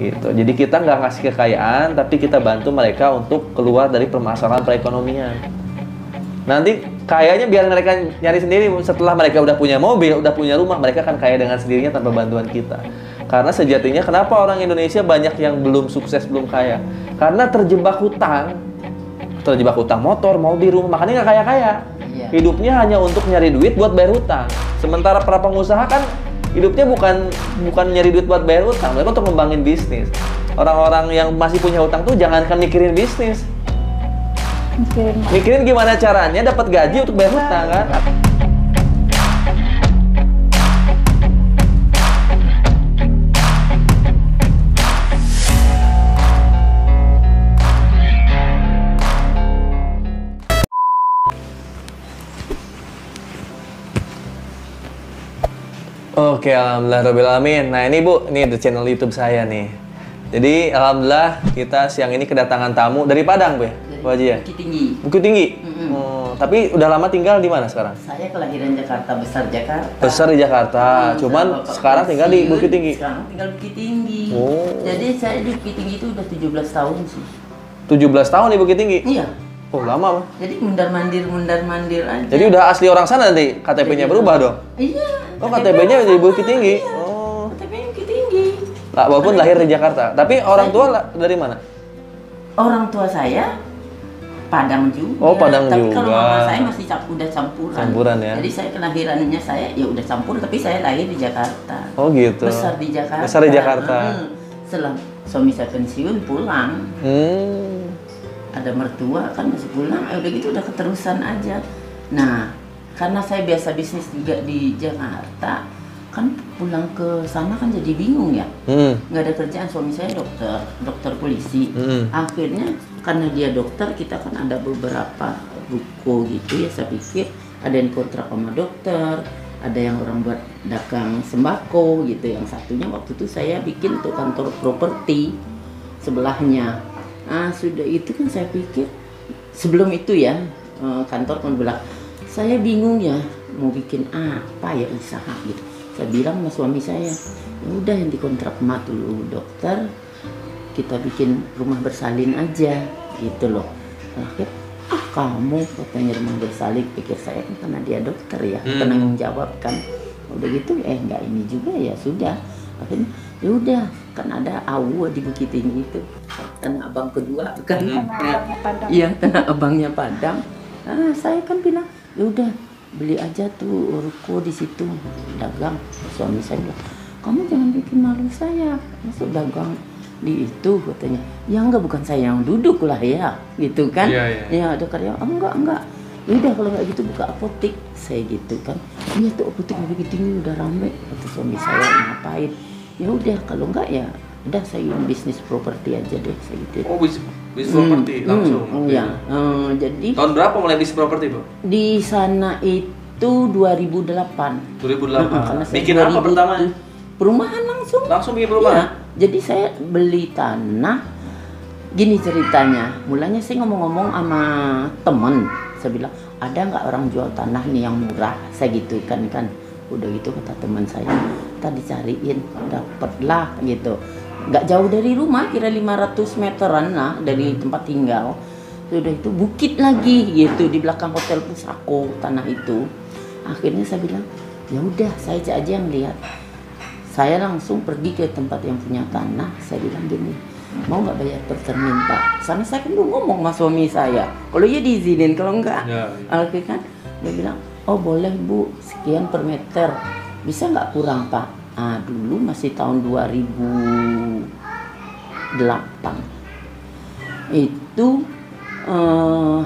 Gitu. Jadi kita nggak ngasih kekayaan, tapi kita bantu mereka untuk keluar dari permasalahan perekonomian. Nanti kayaknya biar mereka nyari sendiri. Setelah mereka udah punya mobil, udah punya rumah, mereka akan kaya dengan sendirinya tanpa bantuan kita. Karena sejatinya kenapa orang Indonesia banyak yang belum sukses, belum kaya? Karena terjebak hutang motor, mobil, rumah, makanya nggak kaya-kaya. Hidupnya hanya untuk nyari duit buat bayar hutang. Sementara para pengusaha kan hidupnya bukan nyari duit buat bayar hutang, mereka untuk ngembangin bisnis. Orang-orang yang masih punya hutang tuh jangankan mikirin bisnis, mikirin gimana caranya dapat gaji untuk bayar hutang kan. Oke, alhamdulillahirobbilalamin. Nah ini Bu, ini di channel YouTube saya nih. Jadi alhamdulillah kita siang ini kedatangan tamu dari Padang, Bu ya? Bu Haji ya? Bukit Tinggi. Bukit Tinggi? Tapi udah lama tinggal di mana sekarang? Saya kelahiran Jakarta, besar Jakarta. Besar di Jakarta, cuman sekarang tinggal di Bukit Tinggi? Sekarang tinggal Bukit Tinggi. Oh. Jadi saya di Bukit Tinggi itu udah 17 tahun sih. 17 tahun di Bukit Tinggi? Iya. Oh lama, Bang. Jadi mundar-mandir aja. Jadi udah asli orang sana nanti, KTP-nya berubah dong? Iya. Oh KTP-nya di Bukit Tinggi? Iya. Oh. KTP-nya Bukit Tinggi. Lah, walaupun lahir di Jakarta. Tapi orang tua dari mana? Orang tua saya Padang juga. Oh, Padang tapi juga. Kalau mama saya masih udah campuran. Campuran ya. Jadi saya kelahirannya saya ya udah campur, tapi saya lahir di Jakarta. Oh gitu. Besar di Jakarta. Besar di Jakarta. Setelah suami saya pensiun pulang. Ada mertua kan masih pulang, udah gitu udah keterusan aja. Nah, karena saya biasa bisnis juga di Jakarta, kan pulang ke sana kan jadi bingung ya. Nggak ada kerjaan, suami saya dokter polisi. Akhirnya karena dia dokter, kita kan ada beberapa ruko gitu ya, saya pikir ada yang kontrak sama dokter, ada yang orang buat dagang sembako gitu. Yang satunya waktu itu saya bikin untuk kantor properti sebelahnya. Nah, sudah itu kan saya pikir sebelum itu ya kantor kan bilang saya bingung ya mau bikin apa ya usaha gitu. Saya bilang sama suami saya, ya udah yang dikontrak emak dulu dokter, kita bikin rumah bersalin aja gitu loh. Akhirnya kamu katanya rumah bersalin, pikir saya kan karena dia dokter ya, penanggung jawab kan. Udah gitu enggak ini juga ya sudah. Akhirnya ya udah kan ada AU di Bukit Tinggi itu, tanah abang kedua kan. Iya, tanah abangnya Padang. Nah, saya kan bilang ya udah beli aja tuh ruko di situ dagang. Suami saya bilang kamu jangan bikin malu saya, masuk dagang di itu katanya. Ya enggak, bukan saya yang duduk lah ya gitu kan. Ya ada karya enggak ya udah kalau nggak gitu buka apotek saya gitu kan. Iya tuh apotek Bukit Tinggi udah rame kata suami saya, ngapain. Ya udah kalau enggak ya udah saya bisnis properti aja deh saya gitu. Oh bisnis properti langsung? Iya. Jadi tahun berapa mulai bisnis properti Bu? Di sana itu 2008. 2008. Bikin apa pertama? Perumahan langsung. Langsung bikin perumahan? Ya, jadi saya beli tanah. Gini ceritanya, mulanya saya ngomong-ngomong sama temen, saya bilang ada nggak orang jual tanah nih yang murah, saya gitu kan. Udah gitu kata teman saya, tadi cariin, dapatlah gitu. Nggak jauh dari rumah, kira 500 meteran lah dari tempat tinggal. Udah itu bukit lagi gitu di belakang Hotel Pusako tanah itu. Akhirnya saya bilang, ya udah saya aja yang lihat. Saya langsung pergi ke tempat yang punya tanah. Saya bilang gini, mau nggak bayar per termin Pak? Sana saya kan ngomong sama suami saya, kalau ya diizinin, kalau enggak, Akhirnya kan dia bilang, oh boleh Bu, sekian per meter, bisa nggak kurang Pak? Dulu masih tahun 2008 itu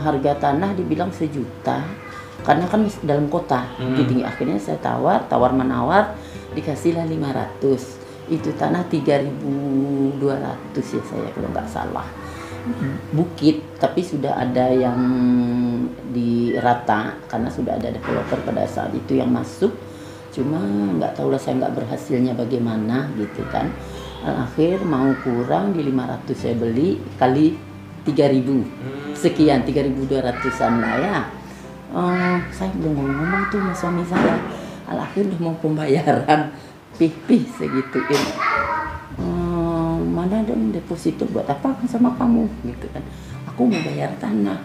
harga tanah dibilang 1 juta karena kan dalam kota. Tinggi. Akhirnya saya tawar menawar, dikasihlah 500. Itu tanah 3.200 ya saya kalau nggak salah. Bukit, tapi sudah ada yang dirata karena sudah ada developer pada saat itu yang masuk. Cuma nggak tahu lah, saya nggak berhasilnya bagaimana gitu kan. Akhir mau kurang di 500 saya beli kali 3.000 sekian, 3.200an lah ya. Saya belum ngomong tuh sama suami saya. Akhir udah mau pembayaran, pih segituin. Mana dong deposito buat apa kan sama kamu gitu kan. Aku mau bayar tanah.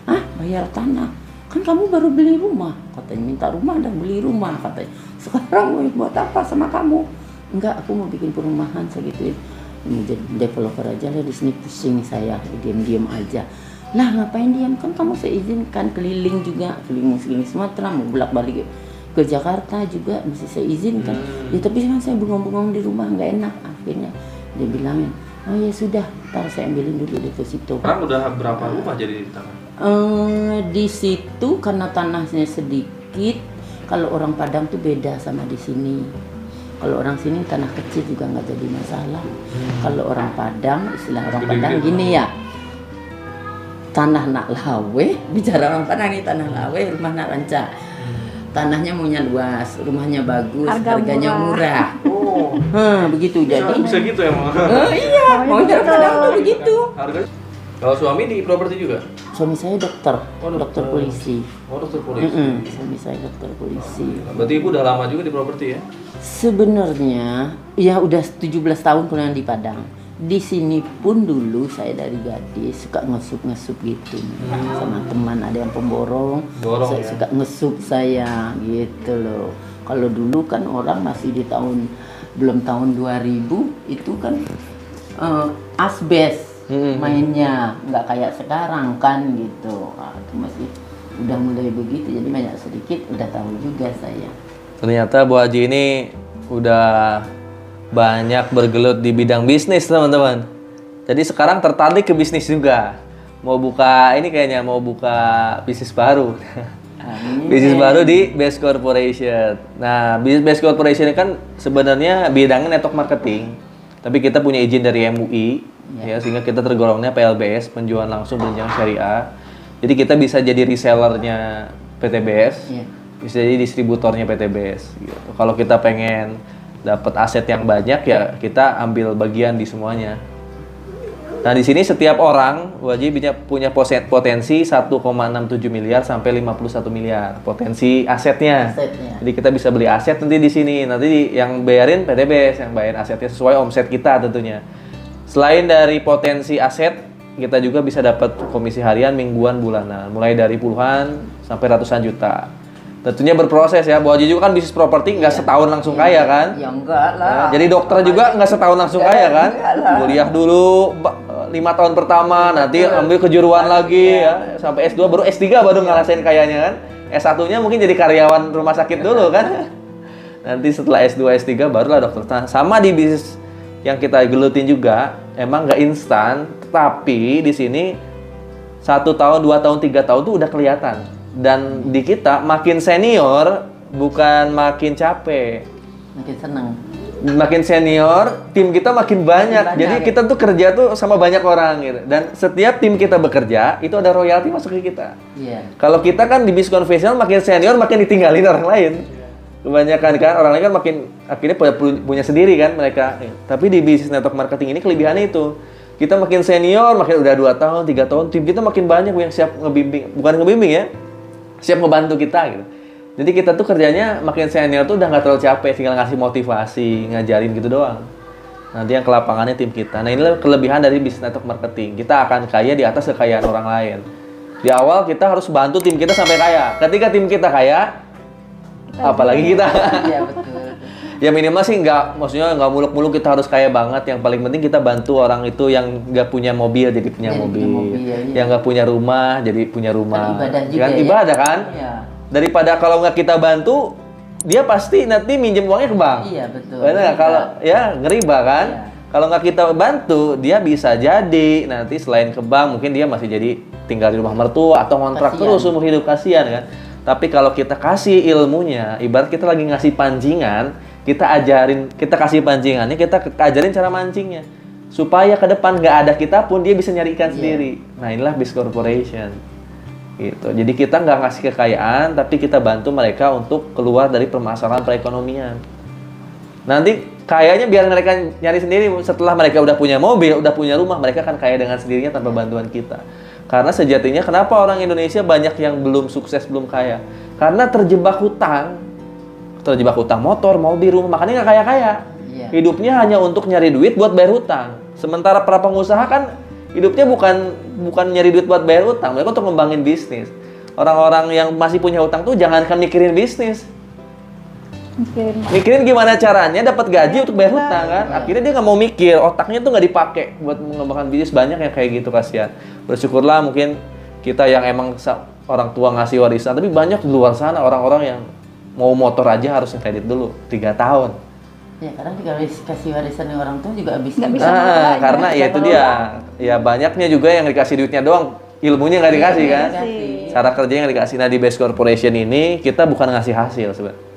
Ah, bayar tanah? Kan kamu baru beli rumah. Katanya minta rumah dan beli rumah katanya. Sekarang mau buat apa sama kamu? Enggak, aku mau bikin perumahan segituin. Mau jadi developer aja lah di sini, pusing saya, diam-diam aja. Lah ngapain diam? Kan kamu saya izinkan keliling juga, keliling Sumatera, mau bolak-balik ke Jakarta juga mesti saya izinkan. Ya tapi kan saya bengong-bengong di rumah nggak enak. Akhirnya dia bilangin, oh ya sudah, ntar saya ambilin dulu deposito. Sekarang udah berapa rumah jadi di tangan? Di situ karena tanahnya sedikit. Kalau orang Padang tuh beda sama di sini. Kalau orang sini tanah kecil juga nggak jadi masalah. Kalau orang Padang, istilah orang Padang gini ya, tanah nak lawe, bicara orang Padang ini tanah lawe, rumah nak ranca. Tanahnya maunya luas, rumahnya bagus, harganya murah. Oh, begitu jadi. Bisa gitu ya, Mama? Iya, maunya Padang tuh begitu. Harganya. Kalau suami di properti juga? Suami saya dokter, Oh, dokter polisi. Oh, dokter polisi. Suami saya dokter polisi. Berarti ibu udah lama juga di properti ya? Sebenarnya, ya udah 17 tahun kurang di Padang. Di sini pun dulu saya dari gadis suka ngesup gitu sama teman, ada yang pemborong, saya suka ngesup saya gitu loh. Kalau dulu kan orang masih di belum tahun 2000 itu kan asbes mainnya, nggak kayak sekarang kan gitu. Itu masih udah mulai begitu, jadi banyak sedikit udah tahu juga saya. Ternyata Bu Haji ini udah banyak bergelut di bidang bisnis, teman-teman. Jadi sekarang tertarik ke bisnis juga. Mau buka bisnis baru. Bisnis baru di Best Corporation. Nah, Best Corporation ini kan sebenarnya bidangnya network marketing. Tapi kita punya izin dari MUI, ya, sehingga kita tergolongnya PLBS, penjualan langsung berjenjang syariah. Jadi kita bisa jadi resellernya PTBS, bisa jadi distributornya PTBS. Gitu. Kalau kita pengen dapat aset yang banyak ya kita ambil bagian di semuanya. Nah di sini setiap orang wajib punya potensi 1,67 miliar sampai 51 miliar potensi asetnya. Jadi kita bisa beli aset nanti di sini, nanti yang bayarin PTBS, yang bayarin asetnya sesuai omset kita tentunya. Selain dari potensi aset, kita juga bisa dapat komisi harian, mingguan, bulanan, mulai dari puluhan sampai ratusan juta. Tentunya berproses ya, Bu Haji juga kan bisnis properti nggak setahun langsung kaya kan? Ya enggak lah. Jadi dokter juga nggak setahun langsung kaya kan? Kuliah dulu 5 tahun pertama, nanti ambil kejuruan lagi ya, sampai S2 baru S3 baru ngerasain kayanya kan? S1-nya mungkin jadi karyawan rumah sakit dulu kan? Nanti setelah S2, S3 barulah dokter. Nah, sama di bisnis yang kita gelutin juga, emang nggak instan, tapi di sini 1 tahun, 2 tahun, 3 tahun tuh udah kelihatan. Dan di kita makin senior bukan makin capek, makin seneng. Makin senior tim kita makin banyak. Jadi kita tuh kerja tuh sama banyak orang gitu. Dan setiap tim kita bekerja itu ada royalti masuk ke kita. Kalau kita kan di bisnis konvensional makin senior makin ditinggalin orang lain. Kebanyakan kan orang lain kan makin akhirnya punya sendiri kan mereka. Tapi di bisnis network marketing ini kelebihannya itu. Kita makin senior, makin udah 2 tahun, 3 tahun, tim kita makin banyak yang siap ngebimbing. Bukan ngebimbing ya, siap ngebantu kita gitu. Jadi kita tuh kerjanya makin senior tuh udah nggak terlalu capek, tinggal ngasih motivasi, ngajarin gitu doang. Nanti yang ke lapangannya tim kita. Nah inilah kelebihan dari bisnis network marketing. Kita akan kaya di atas kekayaan orang lain. Di awal kita harus bantu tim kita sampai kaya. Ketika tim kita kaya, apalagi kita. Iya betul. Ya minimal sih maksudnya nggak muluk-muluk kita harus kaya banget. Yang paling penting kita bantu orang itu yang nggak punya mobil jadi punya mobil. Yang nggak punya rumah jadi punya rumah. Kan ibadah juga kan ya? Ibadah kan? Iya. Daripada kalau nggak kita bantu, dia pasti nanti minjem uangnya ke bank. Iya betul. Benar, kalau ya ngeriba kan? Iya. Kalau nggak kita bantu, dia bisa jadi nanti selain ke bank mungkin dia masih jadi tinggal di rumah mertua atau kontrak terus umur hidup, kasihan kan? Tapi kalau kita kasih ilmunya, ibarat kita lagi ngasih pancingan, kita kasih pancingannya, kita ajarin cara mancingnya. Supaya ke depan nggak ada kita pun dia bisa nyari ikan sendiri. Nah inilah Best Corporation. Gitu. Jadi kita nggak ngasih kekayaan, tapi kita bantu mereka untuk keluar dari permasalahan perekonomian. Nanti kayaknya biar mereka nyari sendiri, setelah mereka udah punya mobil, udah punya rumah, mereka akan kaya dengan sendirinya tanpa bantuan kita. Karena sejatinya kenapa orang Indonesia banyak yang belum sukses, belum kaya? Karena terjebak hutang motor, mobil, rumah, makanya nggak kaya-kaya. Hidupnya hanya untuk nyari duit buat bayar hutang. Sementara para pengusaha kan hidupnya bukan nyari duit buat bayar utang, mereka untuk ngembangin bisnis. Orang-orang yang masih punya utang tuh jangankan mikirin bisnis. Mikirin gimana caranya dapat gaji untuk bayar hutang kan. Akhirnya dia nggak mau mikir, otaknya tuh nggak dipakai buat mengembangkan bisnis. Banyak yang kayak gitu, kasihan. Bersyukurlah mungkin kita yang emang orang tua ngasih warisan, tapi banyak di luar sana orang-orang yang mau motor aja harus kredit dulu 3 tahun. Ya karena kalau kasih warisan orang tua juga habis nggak bisa. Karena ya itu dia. Ya banyaknya juga yang dikasih duitnya doang, ilmunya nggak dikasih kan. Cara kerjanya nggak dikasih. Nah di Best Corporation ini kita bukan ngasih hasil sebenarnya.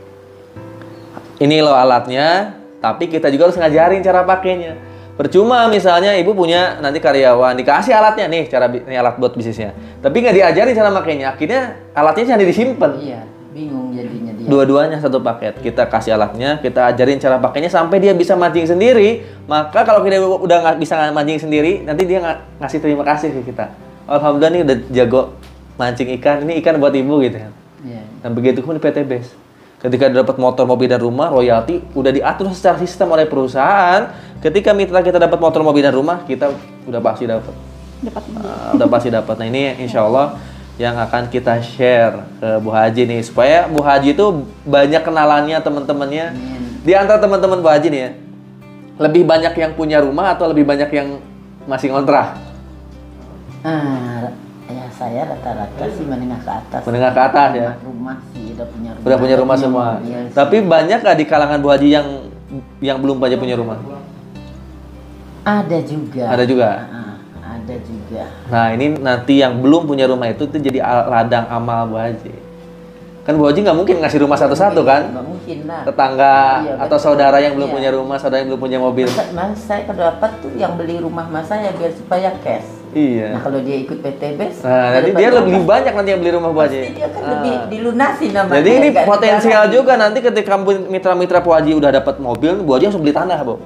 Ini loh alatnya, tapi kita juga harus ngajarin cara pakainya. Percuma misalnya ibu punya nanti karyawan dikasih alatnya nih, ini alat buat bisnisnya, tapi nggak diajarin cara makainya, akhirnya alatnya jadi disimpan. Iya, bingung jadinya dia. Dua-duanya satu paket. Kita kasih alatnya, kita ajarin cara pakainya sampai dia bisa mancing sendiri. Maka kalau kita udah nggak bisa mancing sendiri, nanti dia ngasih terima kasih ke kita. Alhamdulillah nih udah jago mancing ikan. Ini ikan buat ibu gitu kan. Iya. Dan begitu pun di PT BES. Ketika dapat motor, mobil dan rumah, royalti udah diatur secara sistem oleh perusahaan. Ketika mitra kita dapat motor, mobil dan rumah, kita udah pasti dapat. Udah pasti dapat. Nah ini insya Allah yang akan kita share ke Bu Haji nih, supaya Bu Haji itu banyak kenalannya teman-temannya. Di antara teman-teman Bu Haji nih ya, lebih banyak yang punya rumah atau lebih banyak yang masih ngontrak? Ya saya rata-rata sih menengah ke atas. Menengah ke atas ya. Rumah sih udah punya rumah. Udah punya rumah semua. Iya, tapi banyak nggak di kalangan Bu Haji yang belum aja punya rumah? Ada juga. Ada juga. Ada juga. Nah ini nanti yang belum punya rumah itu jadi ladang amal Bu Haji. Kan Bu Haji nggak mungkin ngasih rumah satu-satu kan? Nggak mungkin lah. Tetangga atau betul. saudara yang belum Iya. punya rumah, saudara yang belum punya mobil. Mas saya kalau dapat tuh yang beli rumah mas saya biar supaya cash. Iya. Nah kalau dia ikut PT BES, Nah, jadi dia lebih banyak nanti yang beli rumah Bu Haji. Dia kan lebih dilunasi namanya. Jadi ini nggak potensial dijalani. juga nanti ketika mitra-mitra Bu Haji udah dapat mobil, Bu Haji langsung beli tanah, Bu.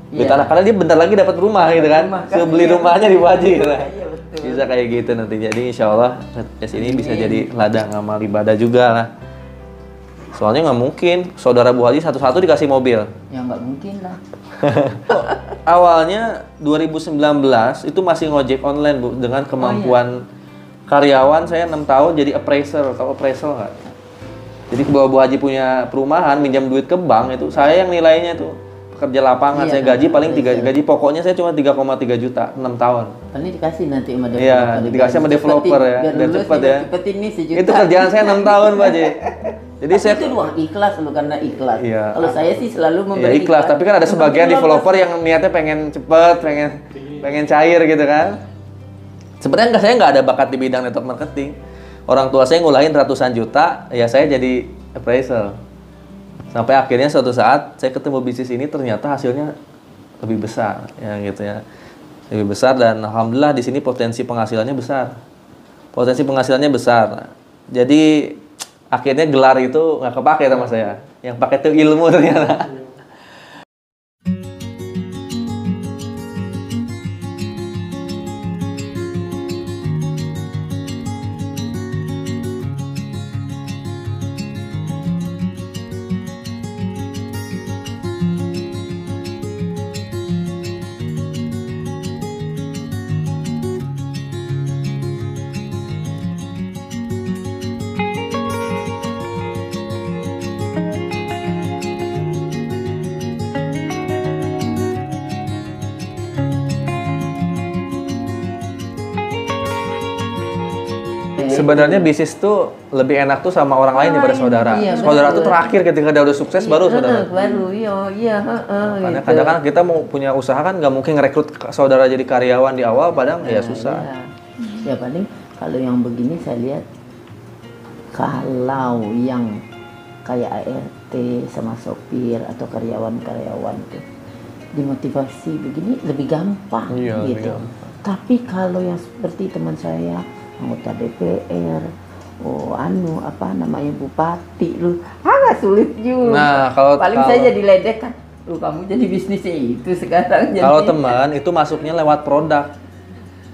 Beli tanah karena dia bentar lagi dapat rumah gitu kan. So beli rumahnya di Bu Haji gitu. Iya, betul. Bisa kayak gitu nanti. Jadi insya Allah ini bisa jadi ladang amal ibadah juga lah. Soalnya nggak mungkin saudara Bu Haji satu-satu dikasih mobil. Ya nggak mungkin lah. Awalnya 2019 itu masih ngojek online Bu, dengan kemampuan karyawan saya 6 tahun jadi appraiser. Tahu appraisal nggak? Jadi kalau Bu Haji punya perumahan minjam duit ke bank itu saya yang nilainya tuh pekerja lapangan. Saya gaji paling gaji pokoknya saya cuma 3,3 juta 6 tahun. Ini dikasih nanti sama developer. Iya, dikasih sama developer ya, biar cepet ya. Cepet ini sejuta. Itu kerjaan saya 6 tahun Bu Haji. Jadi saya itu doang ikhlas loh karena ikhlas. Iya. Kalau saya sih selalu ya memberi ikhlas, tapi kan ada sebagian developer yang niatnya pengen cepet, pengen cair gitu kan. Sebenarnya saya nggak ada bakat di bidang network marketing. Orang tua saya ngulahin ratusan juta, ya saya jadi appraisal. Sampai akhirnya suatu saat saya ketemu bisnis ini ternyata hasilnya lebih besar, ya gitu ya. Lebih besar dan alhamdulillah di sini potensi penghasilannya besar. Potensi penghasilannya besar. Jadi akhirnya gelar itu nggak kepake sama saya. Yang pakai itu ilmu ternyata. Sebenarnya bisnis tuh lebih enak tuh sama orang lain daripada saudara. Iya, Saudara betul. tuh terakhir ketika dia udah sukses baru saudara. Baru, iya, Karena gitu. kadang kan kita mau punya usaha kan nggak mungkin ngerekrut saudara jadi karyawan di awal, padahal ya susah. Ya paling kalau yang begini saya lihat kalau yang kayak ART sama sopir atau karyawan-karyawan tuh dimotivasi begini lebih gampang Iya, lebih gitu. gampang. Tapi kalau yang seperti teman saya anggota DPR, apa namanya bupati, lu agak sulit juga. Nah, kalau saya jadi ledek kan, lu kamu jadi bisnisnya itu sekarang. Kalau teman itu masuknya lewat produk.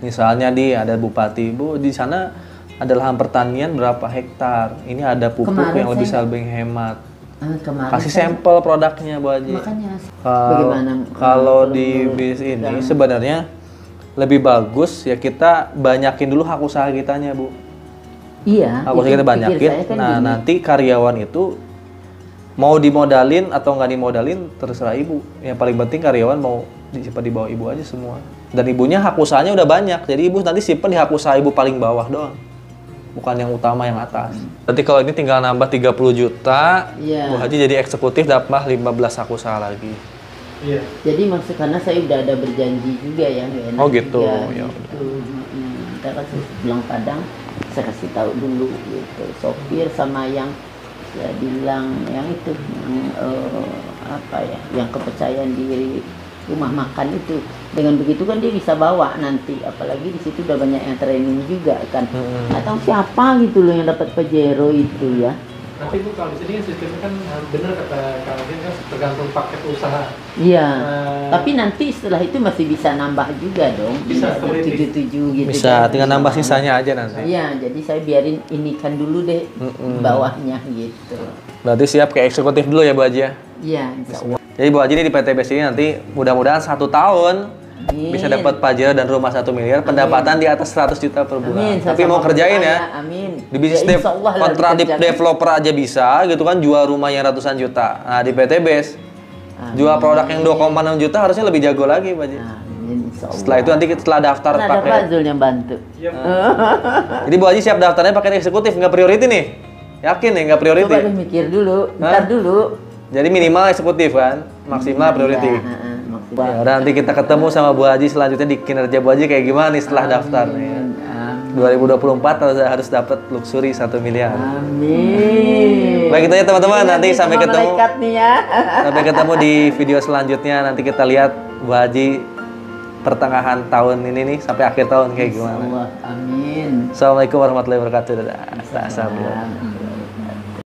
Misalnya ada bupati, Bu, di sana ada lahan pertanian berapa hektar. Ini ada pupuk yang lebih hemat. Kemarin Kasih kan- sampel produknya Bu Haji. Makanya Kalau kalau di bis ini sebenarnya lebih bagus ya kita banyakin dulu hak usaha kitanya Bu. iya. Hak usaha itu kita pikir banyakin. saya kan Nah gini. nanti karyawan itu mau dimodalin atau nggak dimodalin terserah ibu. Yang paling penting karyawan mau disimpan di bawah ibu aja semua. Dan ibunya hak usahanya udah banyak. Jadi ibu nanti simpan di hak usaha ibu paling bawah doang. Bukan yang utama yang atas. Nanti kalau ini tinggal nambah 30 juta, Iya. Bu Haji jadi eksekutif dapat 15 hak usaha lagi. Iya. Jadi maksud karena saya udah ada berjanji juga ya, nggak enak Oh, gitu. juga, Ya gitu. Ntar kan saya pulang Padang, saya kasih tahu dulu gitu. Sopir sama yang saya bilang yang itu, yang apa ya, yang kepercayaan diri rumah makan itu. Dengan begitu kan dia bisa bawa nanti, apalagi di situ udah banyak yang training juga kan. Atau siapa gitu loh yang dapat Pajero itu ya. Nanti Bu kalau di sini kan sistemnya kan bener kata Kang Alvin kan tergantung paket usaha. Iya. Nah, Tapi nanti setelah itu masih bisa nambah juga dong. Bisa, Tidak teoritis. 77 gitu. Bisa, kan. tinggal nambah sisanya aja nanti. Iya, jadi saya biarin ini kan dulu deh bawahnya gitu. Berarti siap ke eksekutif dulu ya Bu Haji ya? Iya, insya Allah. Jadi Bu Haji ini di PTBS ini nanti mudah-mudahan 1 tahun Amin. bisa dapat Pajero dan rumah 1 miliar, pendapatan di atas 100 juta per bulan. Amin. Tapi mau Sama-sama kerjain saya, ya. Amin. Di bisnis Ya, insya Allah lah kontra dikerjakan. developer aja bisa gitu kan, jual rumah yang ratusan juta. Nah di PTBS jual produk yang 2,6 juta harusnya lebih jago lagi Pak Haji. Amin, insya Allah. Setelah itu nanti setelah daftar Kan ada pakai. Fazul yang bantu. Iya, Bu. Jadi Bu Haji siap daftarnya pakai eksekutif, nggak priority nih. Yakin nih nggak priority. Coba deh mikir dulu, ntar dulu. Jadi minimal eksekutif kan, maksimal priority. Iya, maksimal. Ya udah nanti kita ketemu sama Bu Haji selanjutnya di kinerja Bu Haji kayak gimana nih setelah daftar nih. Ya. Amin. 2024 harus dapat luxury 1 miliar. Amin. Baik itu ya teman-teman, nanti Sama sampai ketemu. malaikat nih ya. Sampai ketemu di video selanjutnya, nanti kita lihat Bu Haji pertengahan tahun ini nih sampai akhir tahun kayak gimana. Allah, amin. Assalamualaikum warahmatullahi wabarakatuh. Dadah. Assalamualaikum. Amin.